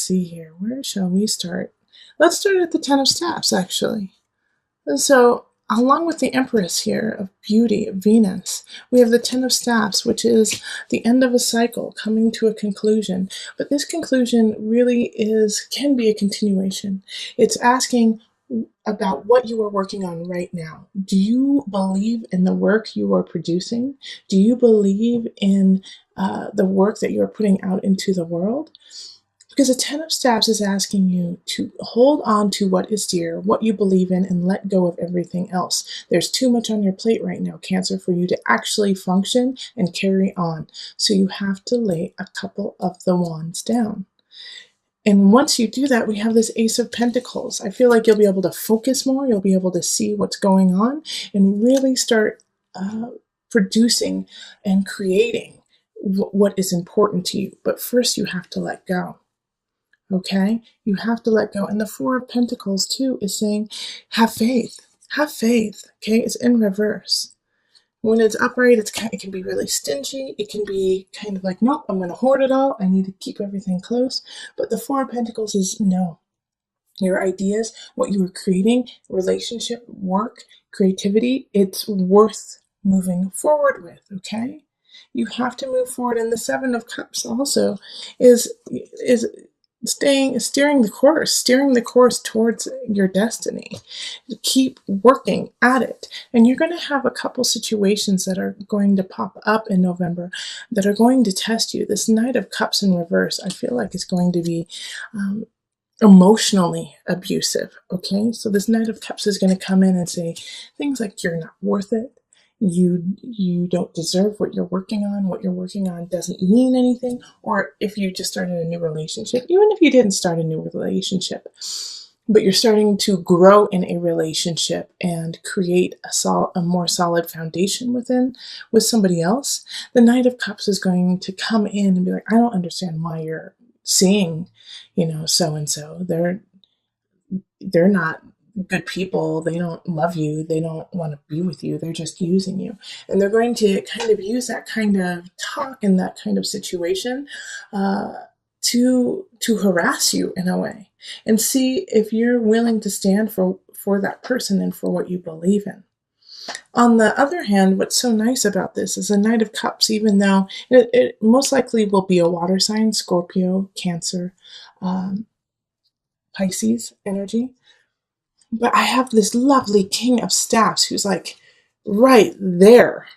see here. Where shall we start? Let's start at the Ten of Staffs, actually. And so, along with the Empress here of beauty, Venus, we have the Ten of Staffs, which is the end of a cycle coming to a conclusion. But this conclusion really can be a continuation. It's asking about what you are working on right now. Do you believe in the work you are producing? Do you believe in the work that you are putting out into the world? Because the Ten of Staffs is asking you to hold on to what is dear, what you believe in, and let go of everything else. There's too much on your plate right now, Cancer, for you to actually function and carry on. So you have to lay a couple of the wands down. And once you do that, we have this Ace of Pentacles. I feel like you'll be able to focus more. You'll be able to see what's going on and really start producing and creating what is important to you. But first, you have to let go. Okay? You have to let go. And the Four of Pentacles, too, is saying, have faith. Have faith. Okay? It's in reverse. When it's upright, it can be really stingy. It can be kind of like, nope, I'm going to hoard it all. I need to keep everything close. But the Four of Pentacles is no. Your ideas, what you are creating, relationship, work, creativity, it's worth moving forward with, okay? You have to move forward. And the Seven of Cups also is steering the course towards your destiny. Keep working at it. And you're going to have a couple situations that are going to pop up in November that are going to test you. This Knight of Cups in reverse, I feel like is going to be emotionally abusive. Okay, so this Knight of Cups is going to come in and say things like, you're not worth it. You don't deserve what you're working on. What you're working on doesn't mean anything. Or if you just started a new relationship, even if you didn't start a new relationship, but you're starting to grow in a relationship and create a more solid foundation with somebody else, the Knight of Cups is going to come in and be like, I don't understand why you're seeing, so-and-so. They're not good people. They don't love you. They don't want to be with you. They're just using you. And they're going to kind of use that kind of talk and that kind of situation to harass you in a way, and see if you're willing to stand for that person and for what you believe in. On the other hand, what's so nice about this is the Knight of Cups, even though it most likely will be a water sign, Scorpio, Cancer, Pisces energy. But I have this lovely King of Staffs who's like right there,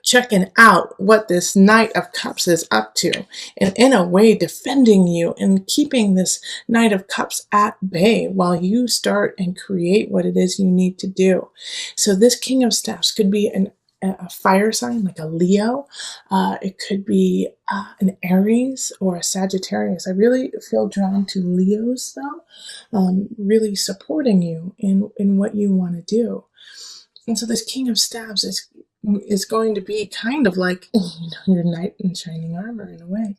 checking out what this Knight of Cups is up to, and in a way defending you and keeping this Knight of Cups at bay while you start and create what it is you need to do. So this King of Staffs could be a fire sign, like a Leo. It could be an Aries or a Sagittarius. I really feel drawn to Leos, though, really supporting you in what you want to do. And so this King of Staffs is going to be kind of like your knight in shining armor in a way.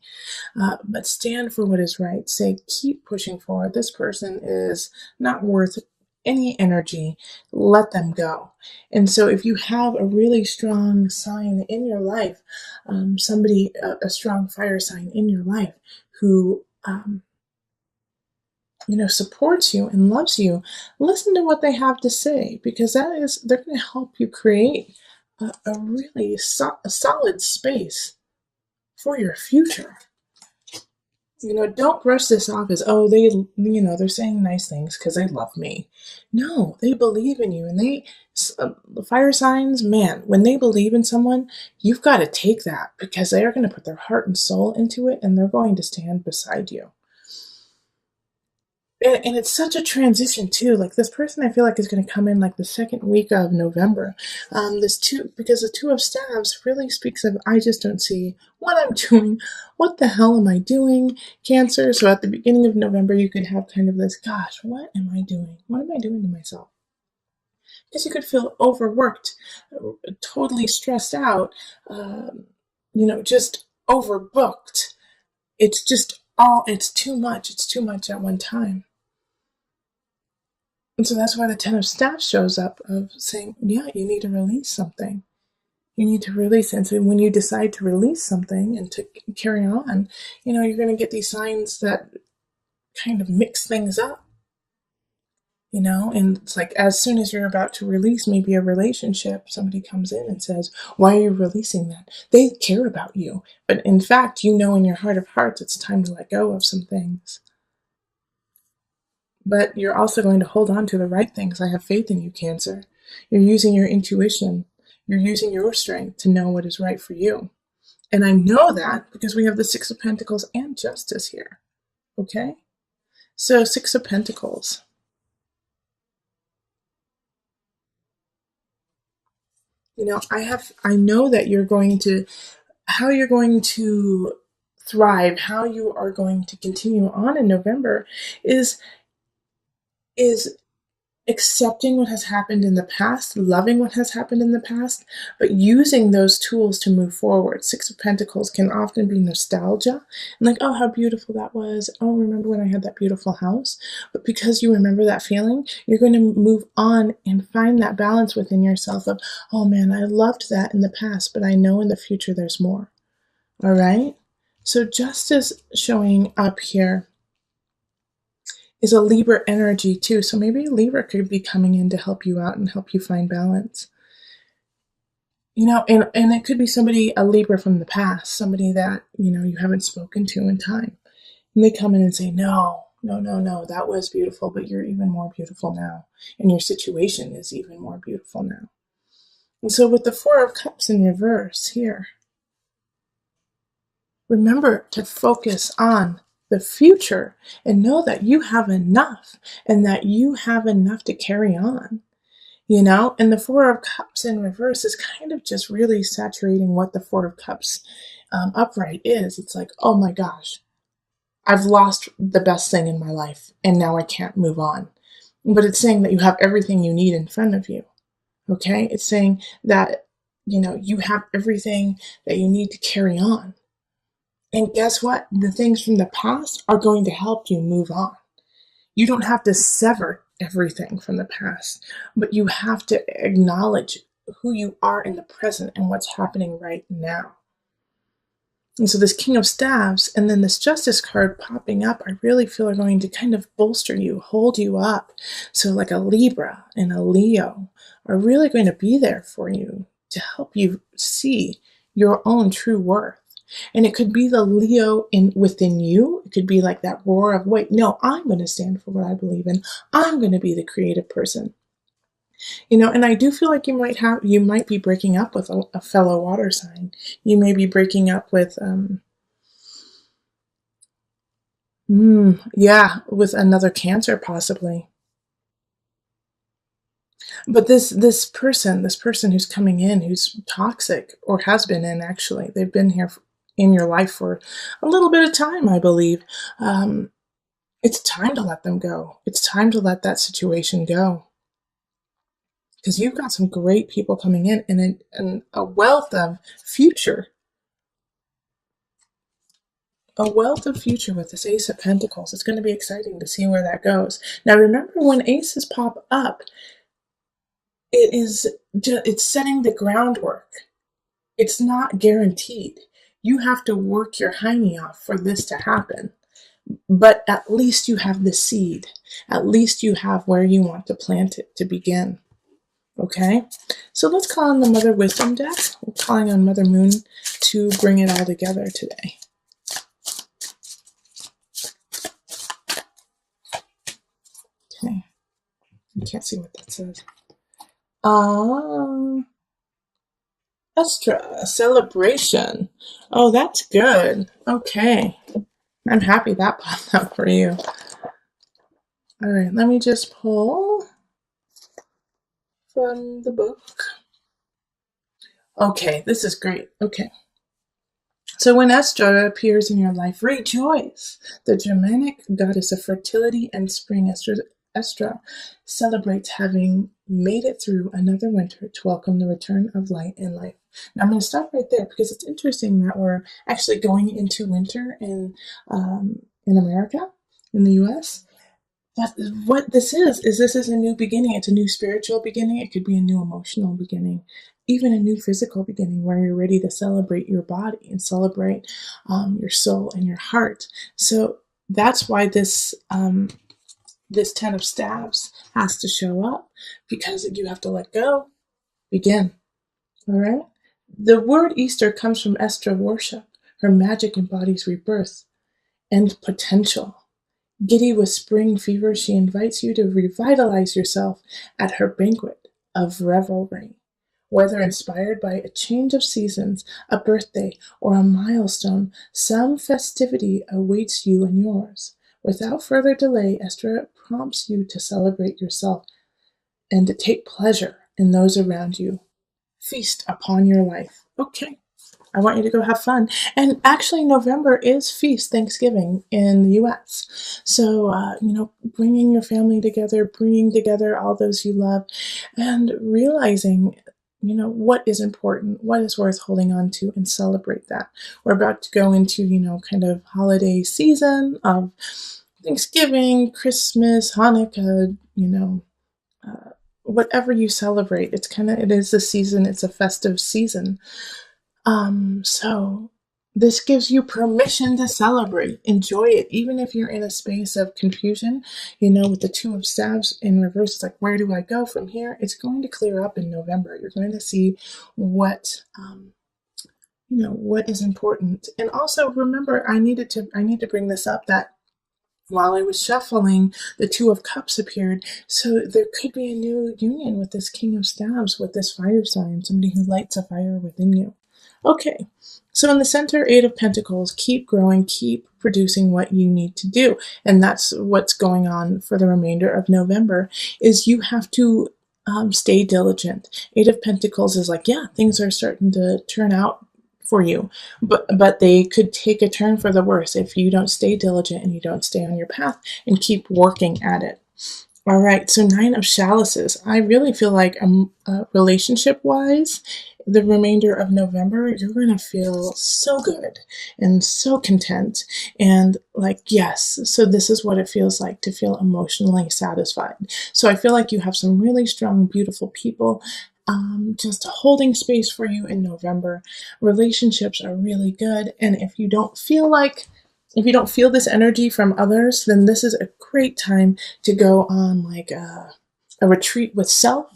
But stand for what is right. Say, keep pushing forward. This person is not worth any energy. Let them go. And so if you have a really strong sign in your life, a strong fire sign in your life who supports you and loves you, listen to what they have to say, because they're going to help you create a really solid space for your future. Don't brush this off as, they're saying nice things because they love me. No, they believe in you. And the fire signs, man, when they believe in someone, you've got to take that, because they are going to put their heart and soul into it, and they're going to stand beside you. And it's such a transition too. Like, this person, I feel like, is going to come in like the second week of November. Because the Two of Staves really speaks of, I just don't see what I'm doing. What the hell am I doing, Cancer? So at the beginning of November, you could have kind of this, gosh, what am I doing? What am I doing to myself? Because you could feel overworked, totally stressed out, just overbooked. It's too much. It's too much at one time. And so that's why the Ten of Staffs shows up, of saying, yeah, you need to release something. You need to release it. And so when you decide to release something and to carry on, you're going to get these signs that kind of mix things up, and it's like as soon as you're about to release maybe a relationship, somebody comes in and says, why are you releasing that? They care about you. But in fact, in your heart of hearts, it's time to let go of some things. But you're also going to hold on to the right things. I have faith in you, Cancer. You're using your intuition. You're using your strength to know what is right for you. And I know that because we have the Six of Pentacles and Justice here. Okay? So, Six of Pentacles. I know that how you're going to thrive, how you are going to continue on in November is accepting what has happened in the past, loving what has happened in the past, but using those tools to move forward. Six of Pentacles can often be nostalgia and like, oh, how beautiful that was. Oh, remember when I had that beautiful house? But because you remember that feeling, you're going to move on and find that balance within yourself of, oh man, I loved that in the past, but I know in the future there's more. All right? So justice showing up here is a Libra energy too. So maybe Libra could be coming in to help you out and help you find balance. And it could be a Libra from the past, somebody that, you haven't spoken to in time. And they come in and say, no, no, no, no, that was beautiful, but you're even more beautiful now. And your situation is even more beautiful now. And so with the Four of Cups in reverse here, remember to focus on the future and know that you have enough and that you have enough to carry on, and the Four of Cups in reverse is kind of just really saturating what the Four of Cups upright is. It's like, oh my gosh, I've lost the best thing in my life and now I can't move on. But it's saying that you have everything you need in front of you. Okay? It's saying that, you have everything that you need to carry on. And guess what? The things from the past are going to help you move on. You don't have to sever everything from the past, but you have to acknowledge who you are in the present and what's happening right now. And so this King of Staves and then this Justice card popping up, I really feel are going to kind of bolster you, hold you up. So like a Libra and a Leo are really going to be there for you to help you see your own true worth. And it could be the Leo within you. It could be like that roar of, wait, no, I'm going to stand for what I believe in. I'm going to be the creative person. And I do feel like you might be breaking up with a fellow water sign. You may be breaking up with, with another Cancer possibly. But this person who's coming in, who's toxic or has been in, actually, they've been here in your life for a little bit of time, I believe. It's time to let them go. It's time to let that situation go. Because you've got some great people coming in and a wealth of future. A wealth of future with this Ace of Pentacles. It's going to be exciting to see where that goes. Now remember, when aces pop up, it's setting the groundwork. It's not guaranteed. You have to work your hiney off for this to happen. But at least you have the seed. At least you have where you want to plant it to begin. Okay? So let's call on the Mother Wisdom deck. We're calling on Mother Moon to bring it all together today. Okay. I can't see what that says. Extra celebration. Oh, that's good. Okay. I'm happy that popped up for you. All right, let me just pull from the book. Okay, this is great. Okay. So when Estra appears in your life, rejoice. The Germanic goddess of fertility and spring, Estra celebrates having made it through another winter to welcome the return of light and life. Now I'm going to stop right there because it's interesting that we're actually going into winter in America, in the U.S. But what this is a new beginning. It's a new spiritual beginning. It could be a new emotional beginning, even a new physical beginning where you're ready to celebrate your body and celebrate your soul and your heart. So that's why this Ten of Staves has to show up, because you have to let go, begin. All right? The word Easter comes from Estra worship. Her magic embodies rebirth and potential. Giddy with spring fever, she invites you to revitalize yourself at her banquet of revelry. Whether inspired by a change of seasons, a birthday, or a milestone, some festivity awaits you and yours. Without further delay, Esther prompts you to celebrate yourself and to take pleasure in those around you. Feast upon your life. Okay, I want you to go have fun. And actually, November is Feast Thanksgiving in the US. So, bringing your family together, bringing together all those you love, and realizing, what is important, what is worth holding on to, and celebrate that. We're about to go into, kind of holiday season of Thanksgiving, Christmas, Hanukkah, whatever you celebrate. It is a season, it's a festive season. So this gives you permission to celebrate, enjoy it, even if you're in a space of confusion, with the Two of Staves in reverse. It's like, where do I go from here? It's going to clear up in November. You're going to see what, what is important. And also remember, I need to bring this up, that while I was shuffling, the Two of Cups appeared. So there could be a new union with this King of Staves, with this fire sign, somebody who lights a fire within you. Okay, so in the center, Eight of Pentacles, keep growing, keep producing what you need to do. And that's what's going on for the remainder of November, is you have to stay diligent. Eight of Pentacles is like, yeah, things are starting to turn out for you, but they could take a turn for the worse if you don't stay diligent and you don't stay on your path and keep working at it. All right, so Nine of Chalices. I really feel like relationship-wise, the remainder of November, you're going to feel so good and so content and like, yes, so this is what it feels like to feel emotionally satisfied. So I feel like you have some really strong, beautiful people just holding space for you in November. Relationships are really good, and if you don't feel this energy from others, then this is a great time to go on like a retreat with self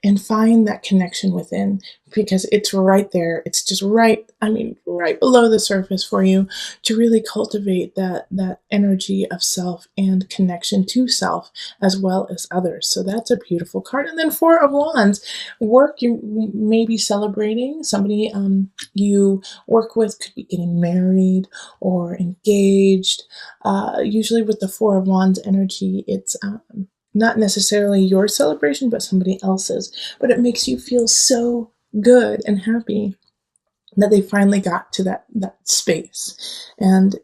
and find that connection within, because it's right there. It's just right below the surface for you to really cultivate that energy of self and connection to self as well as others. So that's a beautiful card. And then Four of Wands, work. You may be celebrating somebody you work with, could be getting married or engaged. Usually with the Four of Wands energy, it's not necessarily your celebration, but somebody else's. But it makes you feel so good and happy that they finally got to that space. And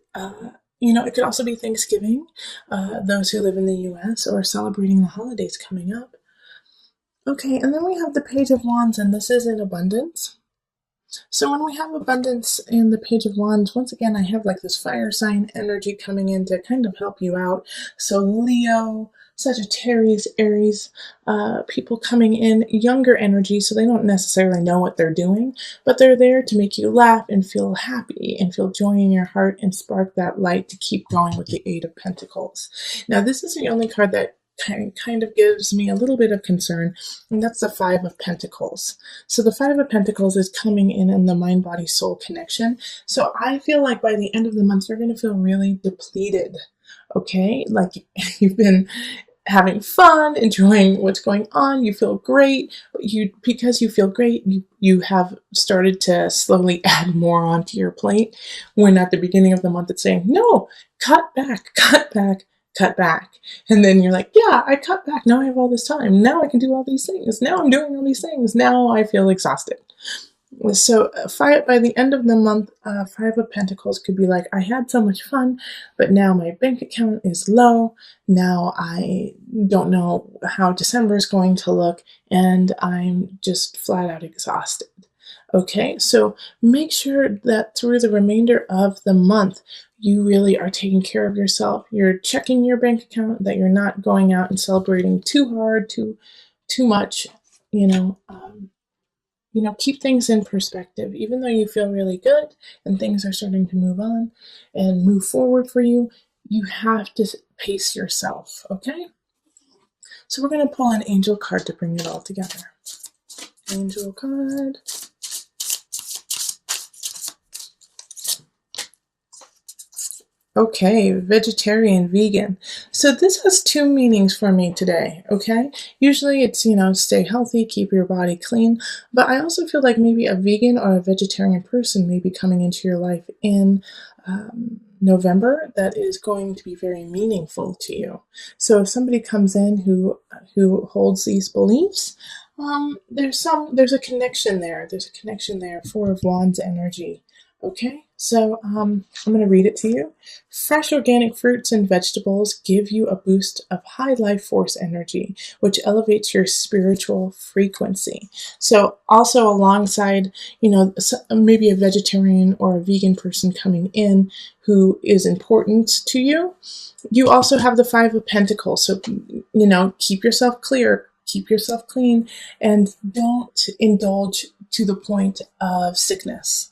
it could also be Thanksgiving, those who live in the US, or celebrating the holidays coming up. Okay, and then we have the Page of Wands, and this is in abundance. So when we have abundance in the Page of Wands, once again, I have like this fire sign energy coming in to kind of help you out. So Leo, Sagittarius, Aries, people coming in, younger energy, so they don't necessarily know what they're doing, but they're there to make you laugh and feel happy and feel joy in your heart and spark that light to keep going with the Eight of Pentacles. Now, this is the only card that kind of gives me a little bit of concern, and that's the Five of Pentacles. So the Five of Pentacles is coming in the mind, body, soul connection. So I feel like by the end of the month, you're going to feel really depleted. Okay, like you've been having fun, enjoying what's going on, you feel great, but because you feel great, you have started to slowly add more onto your plate, when at the beginning of the month it's saying, no, cut back, cut back, cut back. And then you're like, yeah, I cut back, now I have all this time, now I can do all these things, now I'm doing all these things, now I feel exhausted. So by the end of the month, Five of Pentacles could be like, I had so much fun, but now my bank account is low. Now I don't know how December is going to look, and I'm just flat out exhausted. Okay, so make sure that through the remainder of the month, you really are taking care of yourself. You're checking your bank account, that you're not going out and celebrating too hard, too much, keep things in perspective. Even though you feel really good and things are starting to move on and move forward for you, You have to pace yourself, okay? So we're going to pull an angel card to bring it all together. Angel card. Okay, vegetarian, vegan. So this has two meanings for me today, okay? Usually it's, stay healthy, keep your body clean, but I also feel like maybe a vegan or a vegetarian person may be coming into your life in November that is going to be very meaningful to you. So if somebody comes in who holds these beliefs, there's a connection there. There's a connection there. Four of Wands energy. Okay, so I'm going to read it to you. Fresh organic fruits and vegetables give you a boost of high life force energy, which elevates your spiritual frequency. So also alongside, maybe a vegetarian or a vegan person coming in who is important to you, you also have the Five of Pentacles. So, keep yourself clear, keep yourself clean, and don't indulge to the point of sickness.